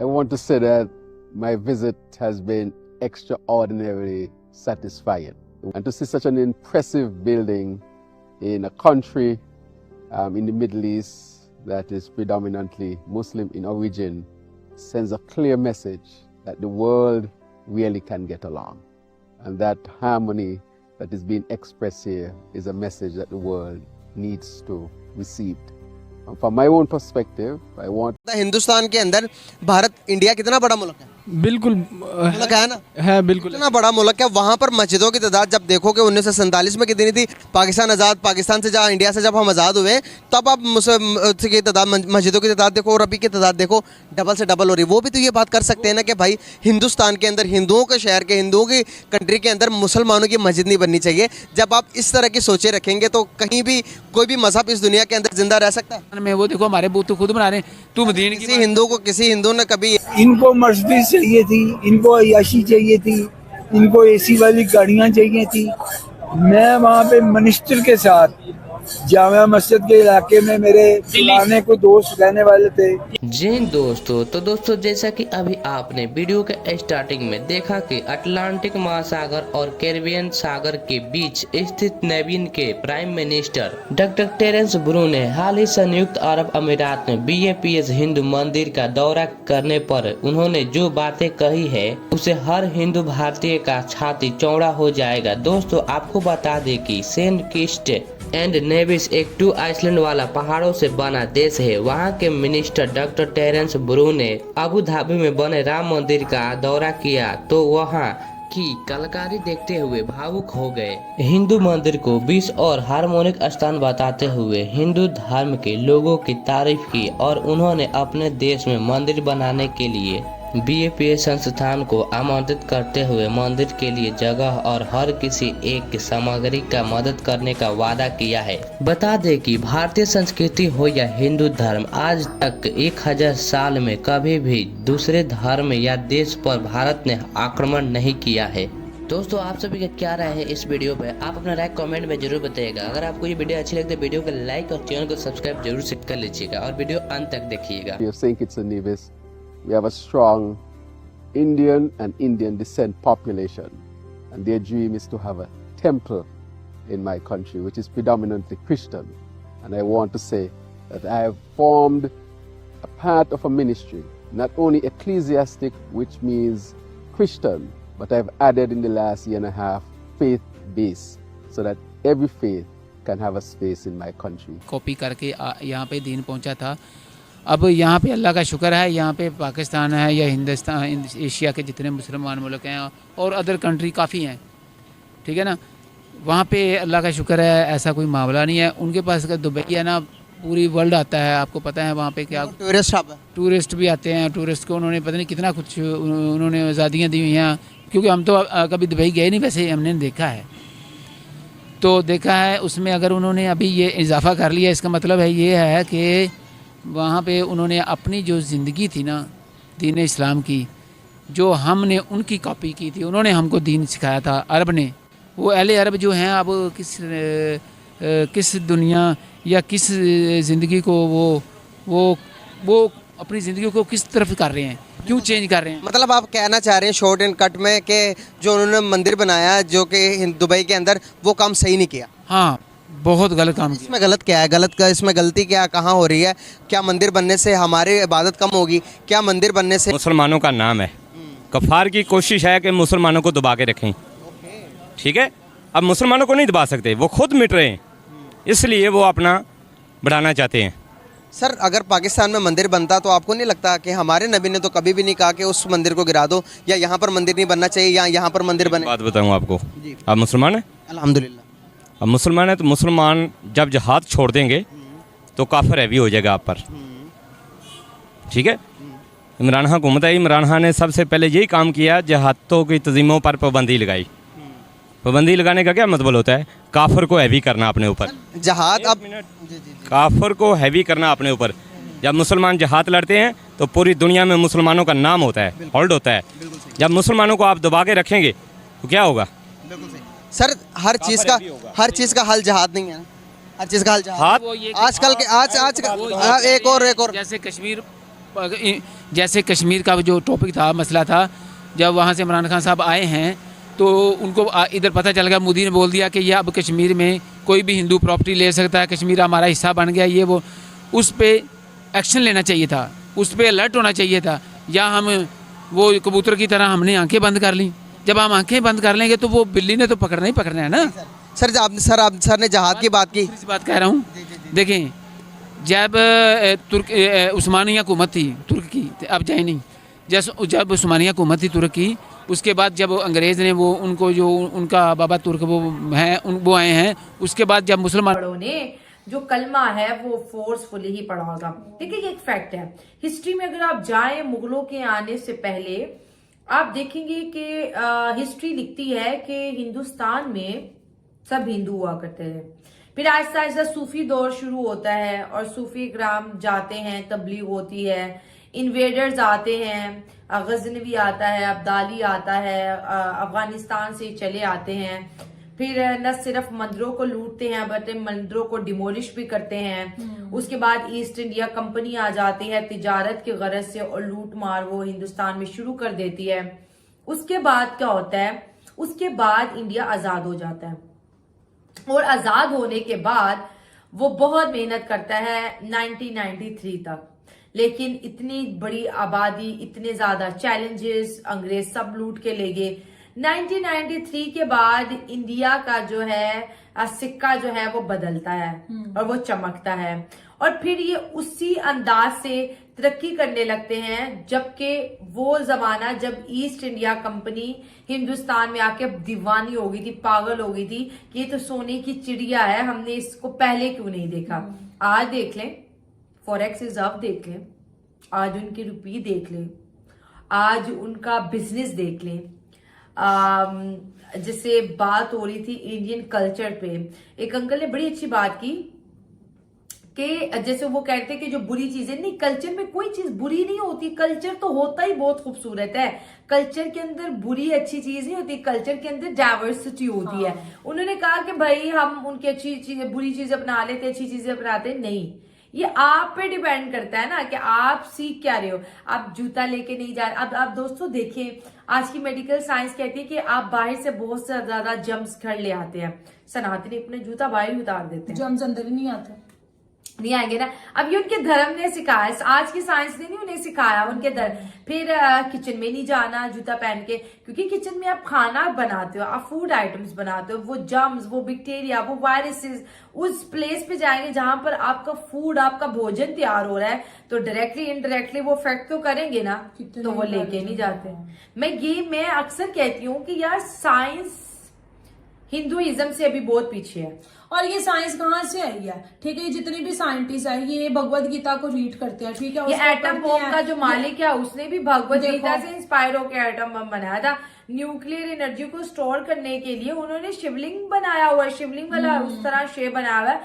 I want to say that my visit has been extraordinarily satisfying. And to see such an impressive building in a country in the Middle East that is predominantly Muslim in origin sends a clear message that the world really can get along. And that harmony that is being expressed here is a message that the world needs to receive. And from my own perspective, I want Hindustan के अंदर Bharat India कितना बड़ा मुल्क है? बिल्कुल मुल्क है ना? है बिल्कुल। इतना बड़ा मुल्क है, वहाँ पर मस्जिदों की तादाद जब देखोगे 1947 में कितनी थी, पाकिस्तान आज़ाद, पाकिस्तान से जहाँ इंडिया से जब हम आज़ाद हुए तब आप की तादाद, मस्जिदों की तादाद देखो और अभी की तादाद देखो, डबल से डबल हो रही है। वो भी तो ये बात कर सकते हैं ना कि भाई हिंदुस्तान के अंदर, हिंदुओं के शहर के, हिंदुओं की कंट्री के अंदर मुसलमानों की मस्जिद नहीं बननी चाहिए। जब आप इस तरह की सोचें रखेंगे तो कहीं भी कोई भी मजहब इस दुनिया के अंदर जिंदा रह सकता है। मैं वो देखो हमारे बूथ तो खुद बना रहे हैं, तू मदीने की किसी हिंदू ने कभी इनको मर्सिडीज चाहिए थी, इनको अय्याशी चाहिए थी, इनको एसी वाली गाड़ियां चाहिए थी। मैं वहाँ पे मिनिस्टर के साथ जामा मस्जिद के इलाके में मेरे पुराने को दोस्त रहने वाले थे। जी दोस्तों, तो दोस्तों जैसा कि अभी आपने वीडियो के स्टार्टिंग में देखा कि अटलांटिक महासागर और कैरिबियन सागर के बीच स्थित नेविन के prime minister doctor Terrance Drew ने हाल ही संयुक्त अरब अमीरात में BAPS हिंदू मंदिर का दौरा करने पर उन्होंने जो बातें कही है उसे हर हिंदू भारतीय का छाती चौड़ा हो जाएगा। दोस्तों आपको बता दें कि सेंट किस्ट एंड नेविस एक 2 आइसलैंड वाला पहाड़ों से बना देश है। वहां के मिनिस्टर डॉक्टर टेरेंस ब्रू ने अबू धाबी में बने राम मंदिर का दौरा किया तो वहां की कलाकारी देखते हुए भावुक हो गए। हिंदू मंदिर को विश्व और हार्मोनिक स्थान बताते हुए हिंदू धर्म के लोगों की तारीफ की और उन्होंने अपने देश में मंदिर बनाने के लिए BAPS संस्थान को आमंत्रित करते हुए मंदिर के लिए जगह और हर किसी एक सामग्री का मदद करने का वादा किया है। बता दें कि भारतीय संस्कृति हो या हिंदू धर्म, आज तक 1000 साल में कभी भी दूसरे धर्म या देश पर भारत ने आक्रमण नहीं किया है। दोस्तों आप सभी का क्या राय है इस वीडियो पे, आप अपना राय कमेंट में जरूर बताइएगा। अगर आपको ये वीडियो अच्छी लगती है वीडियो को लाइक और चैनल को सब्सक्राइब जरूर से कर लीजिएगा और वीडियो अंत तक देखिएगा। We have a strong Indian and Indian descent population, and their dream is to have a temple in my country, which is predominantly Christian. And I want to say that I have formed a part of a ministry, not only ecclesiastic, which means Christian, but I've added in the last year and a half faith-based, so that every faith can have a space in my country. Copy करके यहाँ पे दीन पहुँचा था। अब यहाँ पे अल्लाह का शुक्र है, यहाँ पे पाकिस्तान है या हिंदुस्तान, एशिया के जितने मुसलमान मुल्क हैं और अदर कंट्री काफ़ी हैं, ठीक है ना, वहाँ पे अल्लाह का शुक्र है ऐसा कोई मामला नहीं है। उनके पास का दुबई है ना, पूरी वर्ल्ड आता है, आपको पता है वहाँ पे क्या टूरिस्ट भी आते हैं। टूरिस्ट को उन्होंने पता नहीं कितना कुछ उन्होंने आज़ादियाँ दी हुई हैं, क्योंकि हम तो कभी दुबई गए नहीं, वैसे हमने देखा है तो देखा है। उसमें अगर उन्होंने अभी ये इजाफा कर लिया, इसका मतलब है ये है कि वहाँ पे उन्होंने अपनी जो ज़िंदगी थी ना दीन इस्लाम की, जो हमने उनकी कॉपी की थी, उन्होंने हमको दीन सिखाया था अरब ने। वो अहले अरब जो हैं अब किस दुनिया या किस ज़िंदगी को वो अपनी ज़िंदगी को किस तरफ कर रहे हैं, क्यों चेंज कर रहे हैं। मतलब आप कहना चाह रहे हैं शॉर्ट एंड कट में कि जो उन्होंने मंदिर बनाया जो कि दुबई के अंदर, वो काम सही नहीं किया। हाँ, बहुत गलत काम किया। इसमें गलत क्या है? इसमें गलती क्या कहाँ हो रही है? क्या मंदिर बनने से हमारी इबादत कम होगी? क्या मंदिर बनने से मुसलमानों का नाम है, कफार की कोशिश है कि मुसलमानों को दबा के रखें, ठीक है। अब मुसलमानों को नहीं दबा सकते, वो खुद मिट रहे हैं, इसलिए वो अपना बढ़ाना चाहते हैं। सर अगर पाकिस्तान में मंदिर बनता तो आपको नहीं लगता कि हमारे नबी ने तो कभी भी नहीं कहा कि उस मंदिर को गिरा दो या यहाँ पर मंदिर नहीं बनना चाहिए या यहाँ पर मंदिर बने? बात बताऊँ आपको, आप मुसलमान हैं? अल्हम्दुलिल्लाह। अब मुसलमान है तो मुसलमान जब जहाद छोड़ देंगे तो काफिर हैवी हो जाएगा आप पर, ठीक है। इमरान खान हुकूमत है, इमरान खान ने सबसे पहले यही काम किया, जहादों की तंजीमों पर पाबंदी लगाई। पाबंदी लगाने का क्या मतलब होता है? काफिर को हैवी करना अपने ऊपर। जहाद अब काफिर को हैवी करना अपने ऊपर। जब मुसलमान जहाद लड़ते हैं तो पूरी दुनिया में मुसलमानों का नाम होता है, होल्ड होता है। जब मुसलमानों को आप दबा के रखेंगे तो क्या होगा? सर हर चीज़ का हल जहाद नहीं है, हर चीज़ का हल जहाद आजकल के आज एक और जैसे कश्मीर जैसे कश्मीर का जो टॉपिक था, मसला था, जब वहाँ से इमरान खान साहब आए हैं तो उनको इधर पता चल गया, मोदी ने बोल दिया कि ये अब कश्मीर में कोई भी हिंदू प्रॉपर्टी ले सकता है, कश्मीर हमारा हिस्सा बन गया, ये वो। उस पर एक्शन लेना चाहिए था, उस पर अलर्ट होना चाहिए था। या हम वो कबूतर की तरह हमने आंखें बंद कर ली। जब हम आंखें बंद कर लेंगे तो वो बिल्ली ने तो पकड़ना ही पकड़ना है ना। सर ने जहाद की बात की, इस बात कह रहा हूँ। देखें, जब उस्मानिया हुकूमत थी तुर्क की, अब जाए नहीं, जब उस्मानिया हुकूमत थी तुर्क की, उसके बाद जब अंग्रेज़ ने वो उनको जो उनका बाबा तुर्क वो आए हैं, उसके बाद जब मुसलमानों ने जो कलमा है वो फोर्सफुली ही पढ़ा होगा। देखिए, ये एक फैक्ट है। हिस्ट्री में अगर आप जाएं मुगलों के आने से पहले, आप देखेंगे कि हिस्ट्री लिखती है कि हिंदुस्तान में सब हिंदू हुआ करते हैं। फिर आहिस्ता आहिस्ता सूफी दौर शुरू होता है और सूफी ग्राम जाते हैं, तबलीग होती है, इन्वेडर्स आते हैं, गजनवी आता है, अब्दाली आता है, अफगानिस्तान से चले आते हैं। फिर न सिर्फ मंदिरों को लूटते हैं बल्कि मंदिरों को डिमोलिश भी करते हैं। उसके बाद ईस्ट इंडिया कंपनी आ जाती है तिजारत की गरज से और लूट मार वो हिंदुस्तान में शुरू कर देती है। उसके बाद क्या होता है, उसके बाद इंडिया आजाद हो जाता है और आजाद होने के बाद वो बहुत मेहनत करता है 1993 तक। लेकिन इतनी बड़ी आबादी, इतने ज्यादा चैलेंजेस, अंग्रेज सब लूट के ले गए। 1993 के बाद इंडिया का जो है सिक्का जो है वो बदलता है और वो चमकता है और फिर ये उसी अंदाज से तरक्की करने लगते हैं। जबकि वो जमाना जब ईस्ट इंडिया कंपनी हिंदुस्तान में आके दीवानी हो गई थी, पागल हो गई थी कि ये तो सोने की चिड़िया है, हमने इसको पहले क्यों नहीं देखा। आज देख लें, फॉरेक्स रिजर्व देख लें, आज उनकी रुपये देख लें, आज उनका बिजनेस देख लें। जिससे बात हो रही थी इंडियन कल्चर पे, एक अंकल ने बड़ी अच्छी बात की कि जैसे वो कहते हैं कि जो बुरी चीजें, नहीं, कल्चर में कोई चीज बुरी नहीं होती, कल्चर तो होता ही बहुत खूबसूरत है। कल्चर के अंदर बुरी अच्छी चीज नहीं होती, कल्चर के अंदर डाइवर्सिटी होती है। उन्होंने कहा कि भाई हम उनकी अच्छी चीजें, बुरी चीजें अपना लेते, अच्छी चीजें अपनाते नहीं। ये आप पे डिपेंड करता है ना कि आप सीख क्या रहे हो। आप जूता लेके नहीं जा रहे। अब आप दोस्तों देखिए, आज की मेडिकल साइंस कहती है कि आप बाहर से बहुत से ज्यादा जम्स घर ले आते हैं, सनातनी अपने जूता बाहर ही उतार देते हैं, जम्स अंदर ही नहीं आते, नहीं आएंगे ना। अब ये उनके धर्म ने सिखाया, आज की साइंस ने नहीं उन्हें सिखाया, उनके धर्म। फिर किचन में नहीं जाना जूता पहन के, क्योंकि किचन में आप खाना बनाते हो, आप फूड आइटम्स बनाते हो, वो जर्म्स, वो बैक्टीरिया, वो वायरसेस उस प्लेस पे जाएंगे जहां पर आपका फूड, आपका भोजन तैयार हो रहा है, तो डायरेक्टली इनडायरेक्टली वो इफेक्ट तो करेंगे ना, तो वो लेके नहीं जाते। मैं अक्सर कहती हूँ कि यार साइंस हिंदुइज्म से अभी बहुत पीछे है। और ये साइंस कहाँ से आई है? ठीक है, जितने भी साइंटिस्ट है ये भगवत गीता को रीड करते हैं, ठीक है। ये एटम बम का जो मालिक है उसने भी भगवत गीता से इंस्पायर होकर एटम बम बनाया था। न्यूक्लियर एनर्जी को स्टोर करने के लिए उन्होंने शिवलिंग बनाया हुआ है, शिवलिंग वाला उस तरह शेप बनाया हुआ है